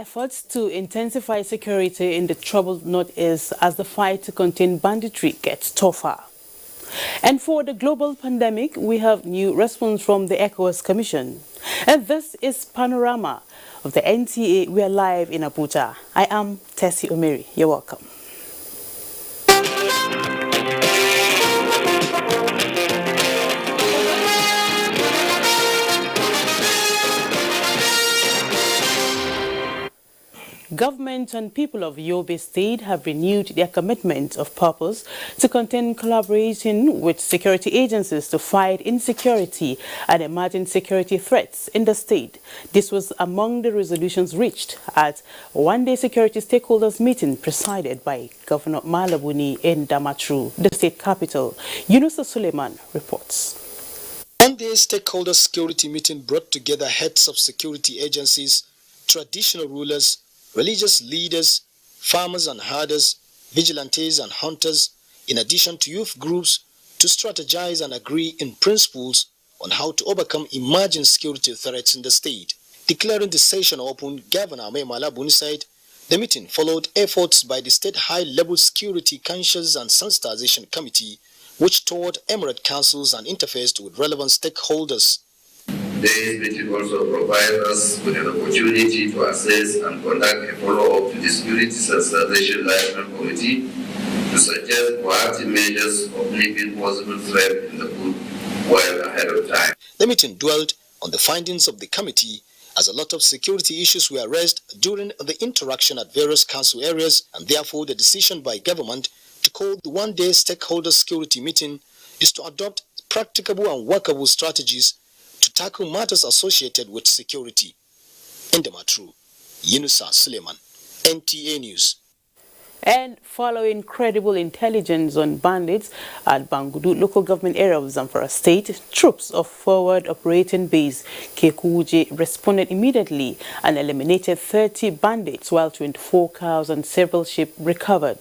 efforts to intensify security in the troubled northeast as the fight to contain banditry gets tougher. And for the global pandemic, we have new response from the ECOWAS Commission. And this is Panorama of the NTA. We are live in Abuja. I am Tessie Omeri. You're welcome. Government and people of Yobe State have renewed their commitment of purpose to continue collaborating with security agencies to fight insecurity and emerging security threats in the state. This was among the resolutions reached at a one-day security stakeholders meeting presided by Governor Malabuni in Damaturu, the state capital. Yunusa Suleiman reports. One-day stakeholder security meeting brought together heads of security agencies, traditional rulers, religious leaders, farmers and herders, vigilantes and hunters, in addition to youth groups, to strategize and agree in principles on how to overcome emerging security threats in the state. Declaring the session open, Governor Malabuni said the meeting followed efforts by the State High-Level Security Conscious and Sensitization Committee, which toured emirate councils and interfaced with relevant stakeholders. Today's meeting also provides us with an opportunity to assess and conduct a follow-up to the Security Sensitization Liaison Committee to suggest proactive measures of nipping possible threat in the food well ahead of time. The meeting dwelled on the findings of the committee as a lot of security issues were raised during the interaction at various council areas, and therefore the decision by government to call the one-day stakeholder security meeting is to adopt practicable and workable strategies to tackle matters associated with security. In Damaturu, Yunusa Suleiman, NTA News. And following credible intelligence on bandits at Bangudu local government area of Zamfara State, troops of Forward Operating Base Kekuje responded immediately and eliminated 30 bandits while 24 cows and several sheep recovered.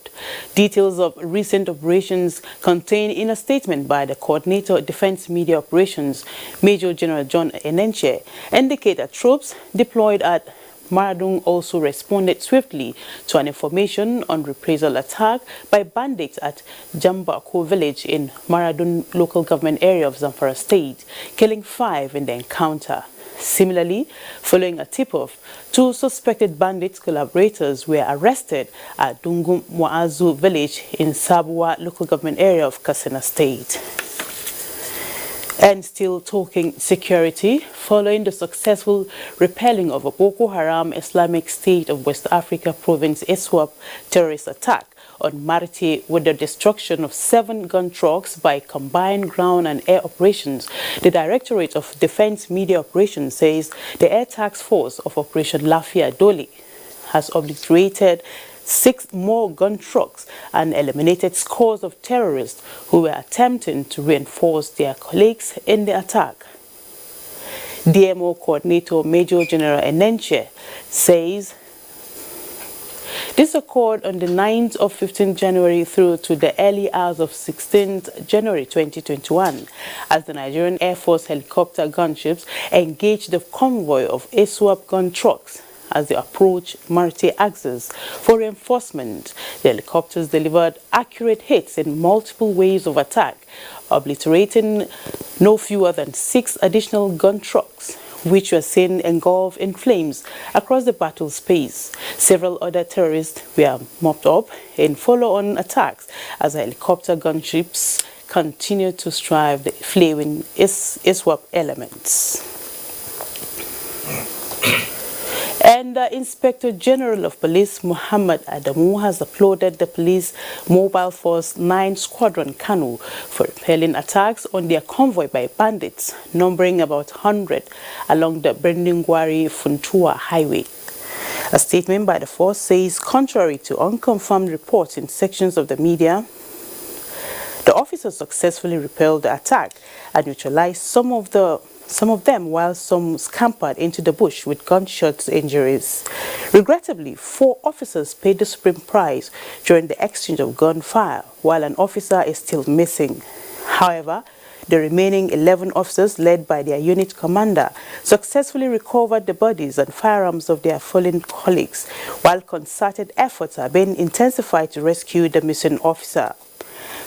Details of recent operations contained in a statement by the Coordinator of Defense Media Operations, Major General John Enenche, indicate that troops deployed at Maradun also responded swiftly to an information on reprisal attack by bandits at Jambako village in Maradun local government area of Zamfara State, killing 5 in the encounter. Similarly, following a tip-off, 2 suspected bandits collaborators were arrested at Dungum Muazu village in Sabwa local government area of Katsina State. And still talking security, following the successful repelling of a Boko Haram Islamic State of West Africa province ISWAP terrorist attack on Marti with the destruction of 7 gun trucks by combined ground and air operations, the Directorate of Defense Media Operations says the Air Task Force of Operation Lafia Doli has obliterated 6 more gun trucks and eliminated scores of terrorists who were attempting to reinforce their colleagues in the attack. DMO Coordinator Major General Enenche says this occurred on the 9th of 15th January through to the early hours of 16th January 2021 as the Nigerian Air Force helicopter gunships engaged the convoy of ISWAP gun trucks. As they approach Marti axis for reinforcement, the helicopters delivered accurate hits in multiple waves of attack, obliterating no fewer than 6 additional gun trucks, which were seen engulfed in flames across the battle space. Several other terrorists were mopped up in follow-on attacks as helicopter gunships continued to strive the flaming ISWAP elements. And the Inspector General of Police, Muhammad Adamu, has applauded the police Mobile Force 9 Squadron Kanu for repelling attacks on their convoy by bandits, numbering about 100 along the Brendingwari-Funtua highway. A statement by the force says, contrary to unconfirmed reports in sections of the media, the officers successfully repelled the attack and neutralized some of them while some scampered into the bush with gunshot injuries. Regrettably, 4 officers paid the supreme price during the exchange of gunfire, while an officer is still missing. However, The remaining 11 officers, led by their unit commander, successfully recovered the bodies and firearms of their fallen colleagues, while concerted efforts are being intensified to rescue the missing officer.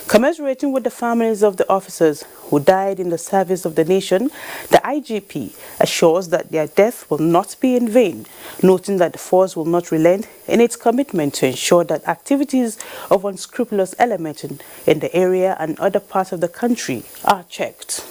Commiserating with the families of the officers who died in the service of the nation, the IGP assures that their death will not be in vain, noting that the force will not relent in its commitment to ensure that activities of unscrupulous elements in the area and other parts of the country are checked.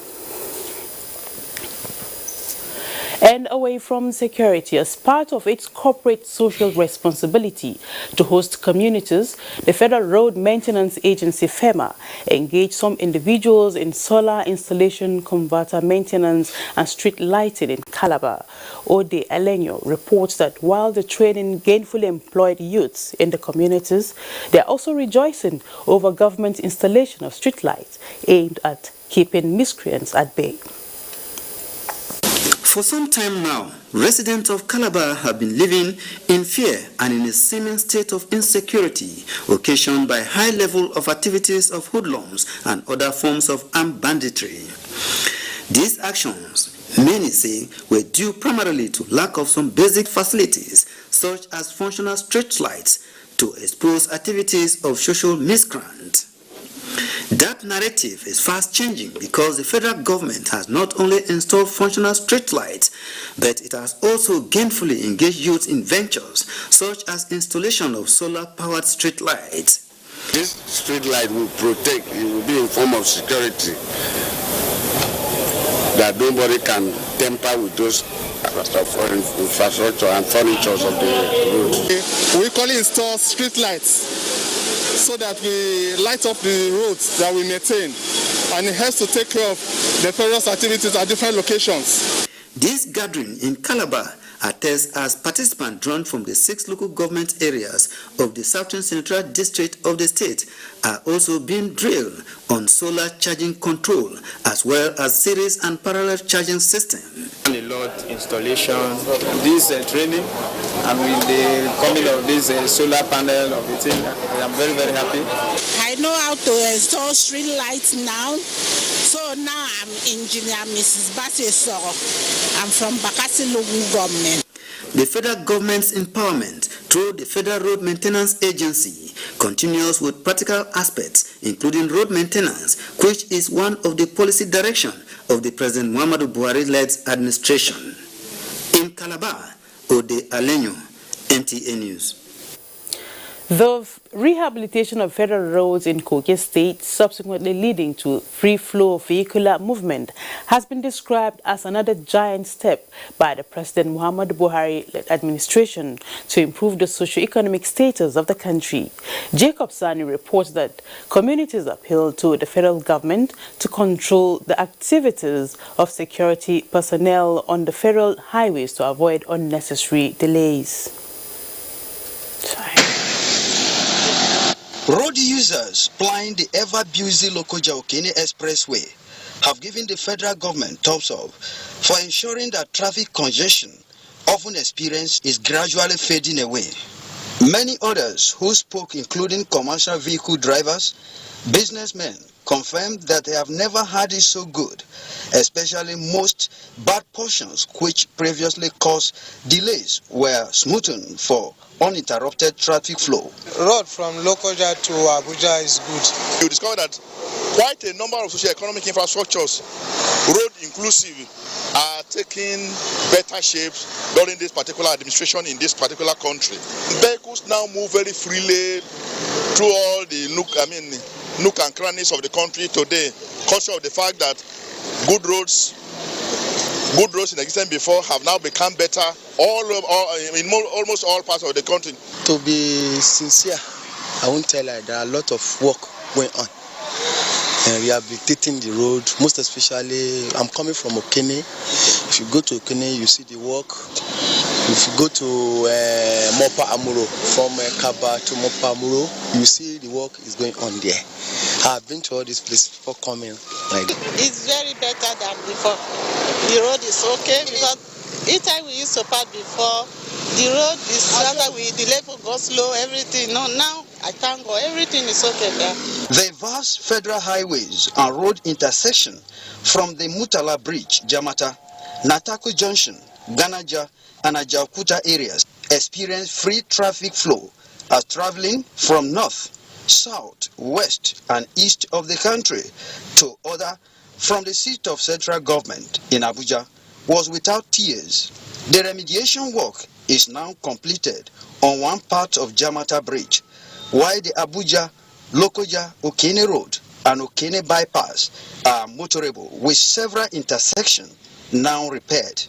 And away from security, as part of its corporate social responsibility to host communities, the Federal Road Maintenance Agency, FEMA, engaged some individuals in solar installation, converter maintenance and street lighting in Calabar. Ode Alenyo reports that while the training gainfully employed youths in the communities, they are also rejoicing over government installation of street lights aimed at keeping miscreants at bay. For some time now, residents of Calabar have been living in fear and in a seeming state of insecurity, occasioned by high level of activities of hoodlums and other forms of armed banditry. These actions, many say, were due primarily to lack of some basic facilities, such as functional street lights, to expose activities of social miscreants. That narrative is fast changing because the federal government has not only installed functional street lights, but it has also gainfully engaged youth in ventures such as installation of solar-powered street lights. This street light will protect, it will be in form of security, that nobody can tamper with those infrastructure and furniture of the road. We call it install street lights, so that we light up the roads that we maintain, and it helps to take care of the various activities at different locations. This gathering in Calabar attests as participants drawn from the 6 local government areas of the Southern Central District of the state are also being drilled on solar charging control as well as series and parallel charging system. A lot installation, this training, and with the coming of this solar panel of the thing, I am very, very happy. I know how to install street lights now. So now I'm engineer Mrs. Bateso. I'm from Bakassi local government. The federal government's empowerment through the Federal Road Maintenance Agency continues with practical aspects, including road maintenance, which is one of the policy direction of the President Muhammadu Buhari-led administration. In Calabar, Ode Alenyo, NTA News. The rehabilitation of federal roads in Kogi State, subsequently leading to free flow of vehicular movement, has been described as another giant step by the President Muhammadu Buhari administration to improve the socio-economic status of the country. Jacob Sani reports that communities appeal to the federal government to control the activities of security personnel on the federal highways to avoid unnecessary delays. Road users plying the ever-busy Lokoja-Okene Expressway have given the federal government thumbs up for ensuring that traffic congestion often experienced is gradually fading away. Many others who spoke, including commercial vehicle drivers, businessmen, confirmed that they have never had it so good, especially most bad portions which previously caused delays were smoothened for uninterrupted traffic flow. Road from Lokoja to Abuja is good. You discover that quite a number of socio-economic infrastructures, road inclusive, are taking better shapes during this particular administration in this particular country. Vehicles now move very freely through all the nook and crannies of the country today, conscious of the fact that good roads in existence before have now become better in almost all parts of the country. To be sincere, I won't tell you, there are a lot of work going on. Rehabilitating the road, most especially, I'm coming from Okene. If you go to Okene, you see the work. If you go to Mopa Amuro, from Kaba to Mopa Amuro, you see the work is going on there. I've been to all these places before coming. It's very better than before. The road is okay because each time we used to pass before, the road is rather the level goes slow, everything. No, now I thank God. Everything is okay there. The vast federal highways and road intersection from the Mutala Bridge, Jamata, Natako Junction, Ganaja, and Ajaokuta areas experience free traffic flow as traveling from north, south, west, and east of the country to other from the seat of central government in Abuja was without tears. The remediation work is now completed on one part of Jamata Bridge, while the Abuja, Lokoja, Okene Road and Okene Bypass are motorable with several intersections now repaired.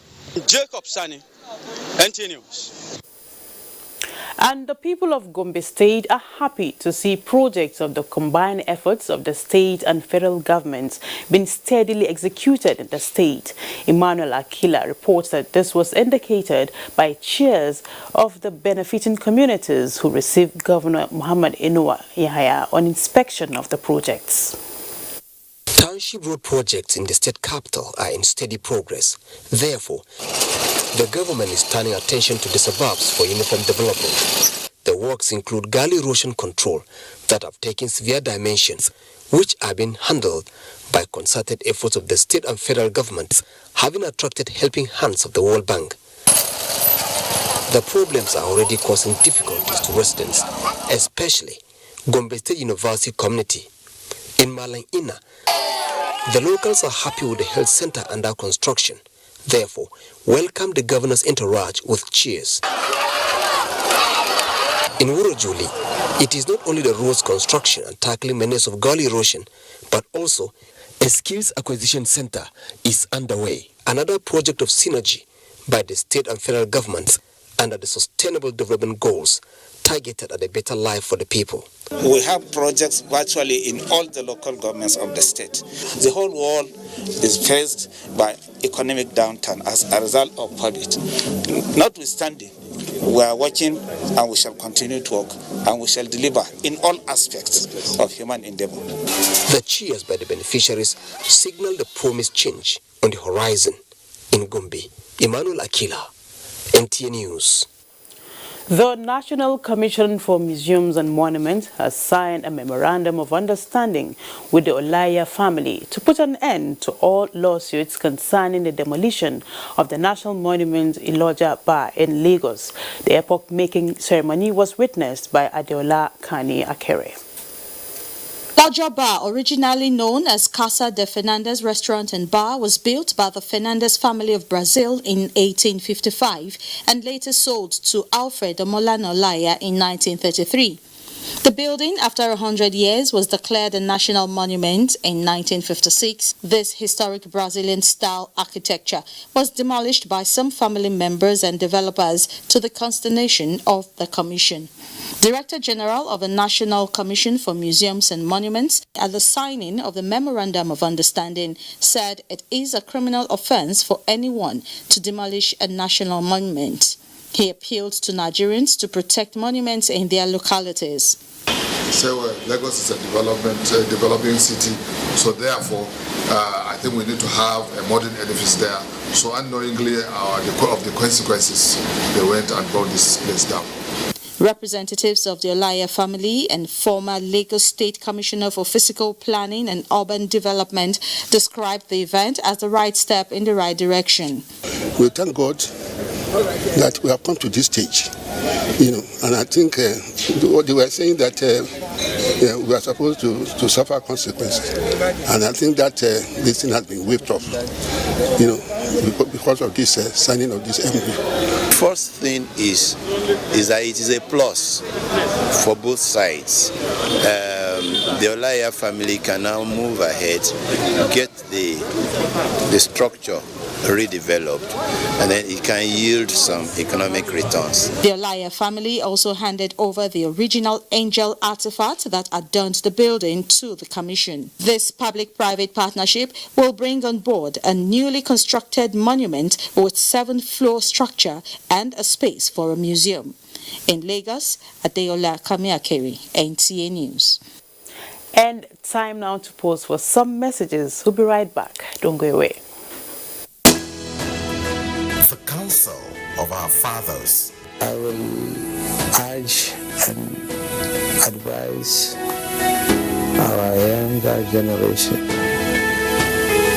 Jacob Sani, NT News. And the people of Gombe State are happy to see projects of the combined efforts of the state and federal governments being steadily executed in the state. Emmanuel Akila reports that this was indicated by chairs of the benefiting communities who received Governor Muhammad Inuwa Yahaya on inspection of the projects. Township road projects in the state capital are in steady progress. Therefore, the government is turning attention to the suburbs for uniform development. The works include gully erosion control that have taken severe dimensions, which are being handled by concerted efforts of the state and federal governments, having attracted helping hands of the World Bank. The problems are already causing difficulties to residents, especially Gombe State University community. In Malangina, the locals are happy with the health center under construction. Therefore, welcome the governor's entourage with cheers. In Wurojuli, it is not only the roads construction and tackling menace of gully erosion, but also a skills acquisition center is underway. Another project of synergy by the state and federal governments under the sustainable development goals targeted at a better life for the people. We have projects virtually in all the local governments of the state. The whole world is faced by economic downturn as a result of COVID. Notwithstanding, we are working and we shall continue to work and we shall deliver in all aspects of human endeavor. The cheers by the beneficiaries signal the promised change on the horizon in Gombe. Emmanuel Akila, NTA News. The National Commission for Museums and Monuments has signed a memorandum of understanding with the Olaya family to put an end to all lawsuits concerning the demolition of the National Monument Iloja Bar in Lagos. The epoch-making ceremony was witnessed by Adeola Kani Akere. Iloja Bar, originally known as Casa de Fernandes Restaurant and Bar, was built by the Fernandes family of Brazil in 1855 and later sold to Alfred Omolana Olaya in 1933. The building, after 100 years, was declared a national monument in 1956. This historic Brazilian-style architecture was demolished by some family members and developers to the consternation of the Commission. Director General of the National Commission for Museums and Monuments, at the signing of the Memorandum of Understanding, said it is a criminal offense for anyone to demolish a national monument. He appealed to Nigerians to protect monuments in their localities. So Lagos is a developing city, so therefore I think we need to have a modern edifice there. So unknowingly, of the consequences, they went and brought this place down. Representatives of the Olaya family and former Lagos State Commissioner for Physical Planning and Urban Development described the event as the right step in the right direction. We thank God that we have come to this stage, and I think what they were saying that we are supposed to suffer consequences, and I think that this thing has been waived off, because of this signing of this MOU. First thing is that it is a plus for both sides. The Olaya family can now move ahead, get the structure redeveloped, and then it can yield some economic returns. The Olaya family also handed over the original angel artifact that adorned the building to the Commission. This public-private partnership will bring on board a newly constructed monument with 7-floor structure and a space for a museum. In Lagos, Adeola Kamiakeri, NTA News. And time now to pause for some messages. We'll be right back. Don't go away. The counsel of our fathers. I will urge and advise our younger generation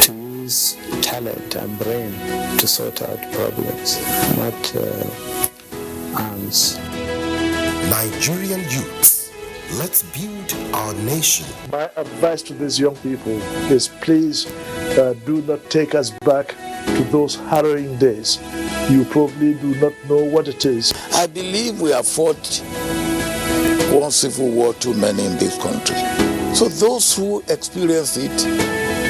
to use talent and brain to sort out problems, not arms. Nigerian youths, let's build our nation. My advice to these young people is please do not take us back to those harrowing days. You probably do not know what it is. I believe we have fought one civil war too many in this country. So those who experience it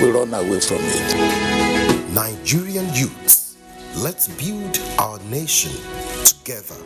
will run away from it. Nigerian youths, let's build our nation together.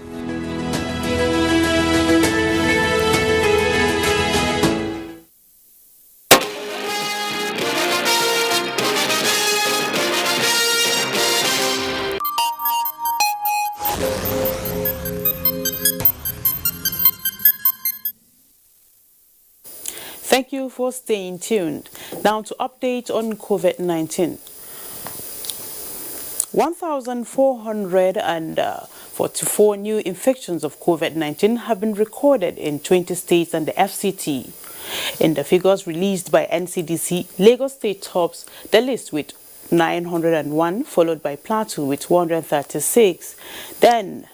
Thank you for staying tuned. Now to update on COVID-19. 1,444 new infections of COVID-19 have been recorded in 20 states and the FCT. In the figures released by NCDC, Lagos State tops the list with 901, followed by Plateau with 136. Then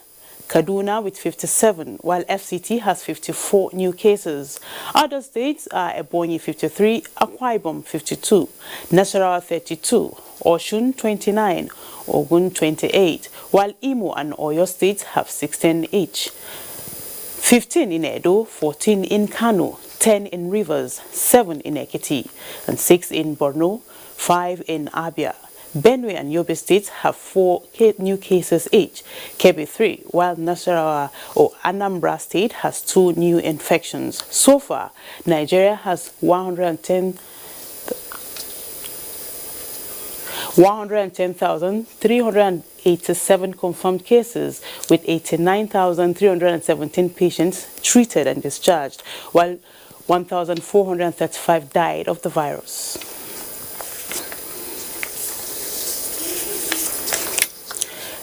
Kaduna with 57, while FCT has 54 new cases. Other states are Ebonyi 53, Akwa Ibom 52, Nasarawa 32, Osun 29, Ogun 28, while Imo and Oyo states have 16 each. 15 in Edo, 14 in Kano, 10 in Rivers, 7 in Ekiti, and 6 in Borno, 5 in Abia. Benue and Yobe states have 4 new cases each, Kebbi 3, while Nasarawa or Anambra state has 2 new infections. So far, Nigeria has 110,387 confirmed cases, with 89,317 patients treated and discharged, while 1,435 died of the virus.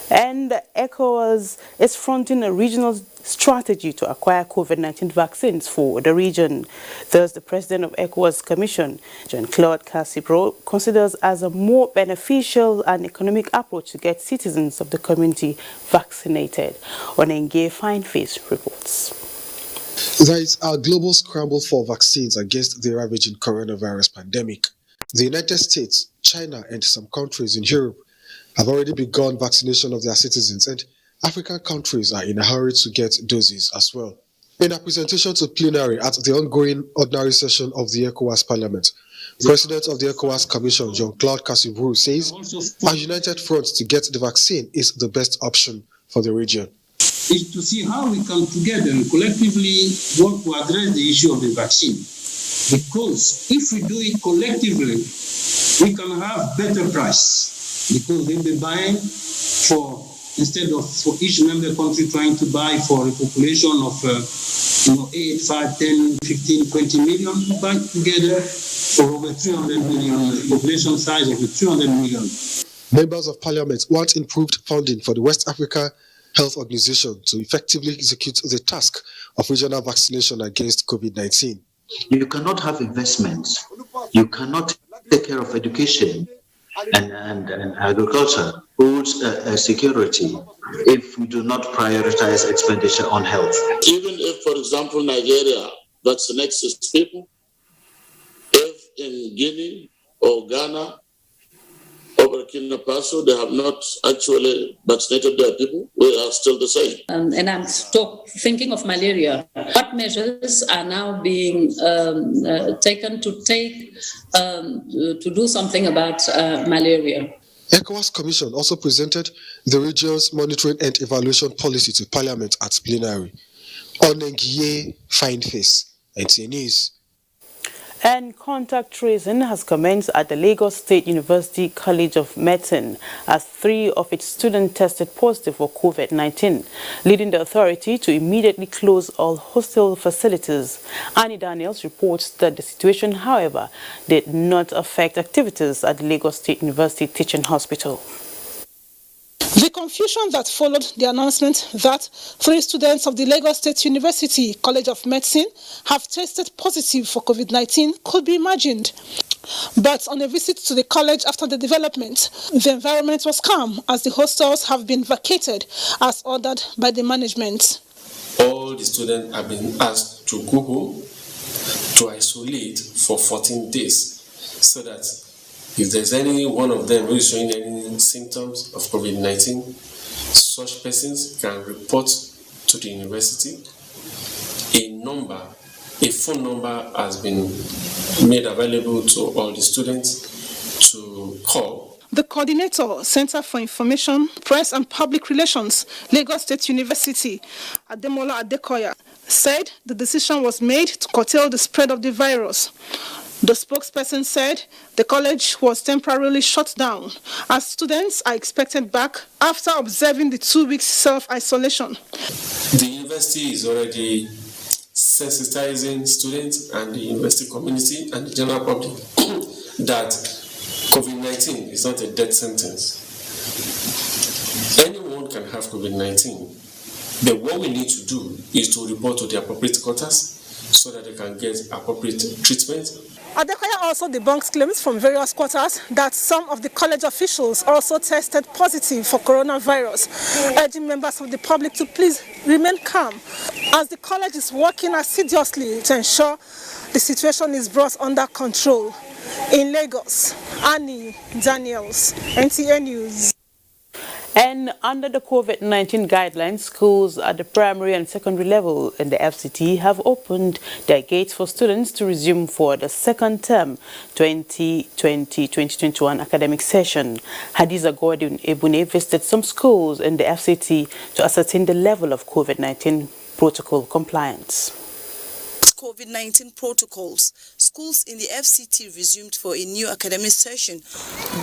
And ECOWAS is fronting a regional strategy to acquire COVID-19 vaccines for the region. Thus, the president of ECOWAS Commission, Jean-Claude Cassibro, considers as a more beneficial and economic approach to get citizens of the community vaccinated. Onenge Fineface reports. There is a global scramble for vaccines against the ravaging coronavirus pandemic. The United States, China, and some countries in Europe have already begun vaccination of their citizens, and African countries are in a hurry to get doses as well. In a presentation to plenary at the ongoing ordinary session of the ECOWAS Parliament, President of the ECOWAS Commission, Jean-Claude Cassibro, says a united front to get the vaccine is the best option for the region. Is to see how we can together collectively work to address the issue of the vaccine. Because if we do it collectively, we can have better price. Because they'll be buying instead of for each member country trying to buy for a population of 8, 5, 10, 15, 20 million, buy together for over 300 million, population size of 300 million. Members of Parliament want improved funding for the West Africa Health Organization to effectively execute the task of regional vaccination against COVID-19. You cannot have investments. You cannot take care of education and agriculture, food security, if we do not prioritize expenditure on health. Even if, for example, Nigeria vaccinates its people, if in Guinea or Ghana or Burkina Faso they have not actually vaccinated their people, we are still the same. And I'm thinking of malaria. What measures are now being taken to do something about malaria? ECOWAS Commission also presented the region's monitoring and evaluation policy to Parliament at plenary. Onengiye Fineface, NTA News. And contact tracing has commenced at the Lagos State University College of Medicine as 3 of its students tested positive for COVID-19, leading the authority to immediately close all hostel facilities. Annie Daniels reports that the situation, however, did not affect activities at the Lagos State University Teaching Hospital. The confusion that followed the announcement that 3 students of the Lagos State University College of Medicine have tested positive for COVID-19 could be imagined. But on a visit to the college after the development, the environment was calm as the hostels have been vacated as ordered by the management. All the students have been asked to go home to isolate for 14 days so that if there's any one of them who is showing any symptoms of COVID-19, such persons can report to the university. A phone number has been made available to all the students to call. The coordinator, Center for Information, Press and Public Relations, Lagos State University, Ademola Adekoya, said the decision was made to curtail the spread of the virus. The spokesperson said the college was temporarily shut down as students are expected back after observing the 2 weeks self-isolation. The university is already sensitizing students and the university community and the general public that COVID-19 is not a death sentence. Anyone can have COVID-19, but what we need to do is to report to the appropriate quarters so that they can get appropriate treatment. Adekoya also debunks claims from various quarters that some of the college officials also tested positive for coronavirus, urging members of the public to please remain calm as the college is working assiduously to ensure the situation is brought under control. In Lagos, Annie Daniels, NTA News. And under the COVID-19 guidelines, schools at the primary and secondary level in the FCT have opened their gates for students to resume for the second term 2020-2021 academic session. Hadiza Gordon Ebune visited some schools in the FCT to ascertain the level of COVID-19 protocol compliance. COVID-19 protocols, schools in the FCT resumed for a new academic session.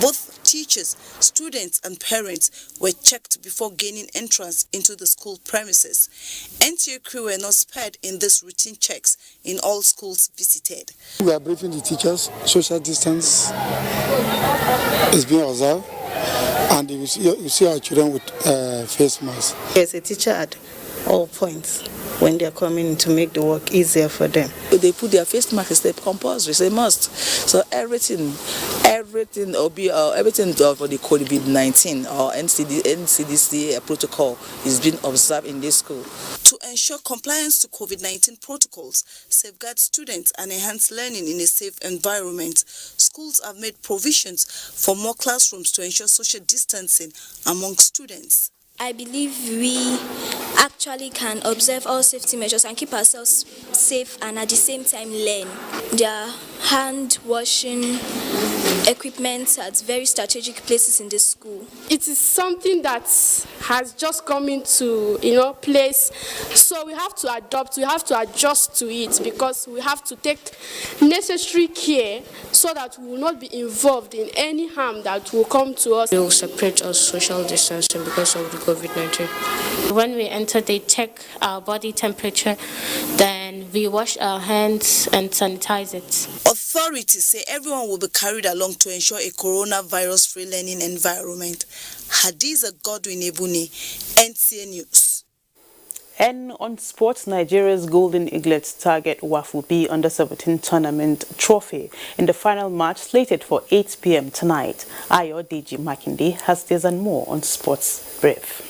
Both teachers, students and parents were checked before gaining entrance into the school premises. NTA crew were not spared in these routine checks in all schools visited. We are briefing the teachers. Social distance is being observed, and you see our children with face masks. There's a teacher at all points when they're coming to make the work easier for them. They put their face mask as they compulsory, it's a must. So everything will be everything for the COVID-19 or NCDC protocol is being observed in this school. To ensure compliance to COVID-19 protocols, safeguard students and enhance learning in a safe environment, schools have made provisions for more classrooms to ensure social distancing among students. I believe we actually can observe all safety measures and keep ourselves safe and at the same time learn. There are hand washing equipment at very strategic places in the school. It is something that has just come into place, so we have to adopt, we have to adjust to it because we have to take necessary care so that we will not be involved in any harm that will come to us. We will separate us social distancing because of the COVID-19. When we enter, they check our body temperature, then we wash our hands and sanitize it. Authorities say everyone will be carried along to ensure a coronavirus-free learning environment. Hadiza Godwin Ebune, NTA News. And on sports, Nigeria's Golden Eaglets target WAFU B Under-17 tournament trophy in the final match slated for 8 p.m. tonight. Ayo Deji Makinde has this and more on Sports Brief.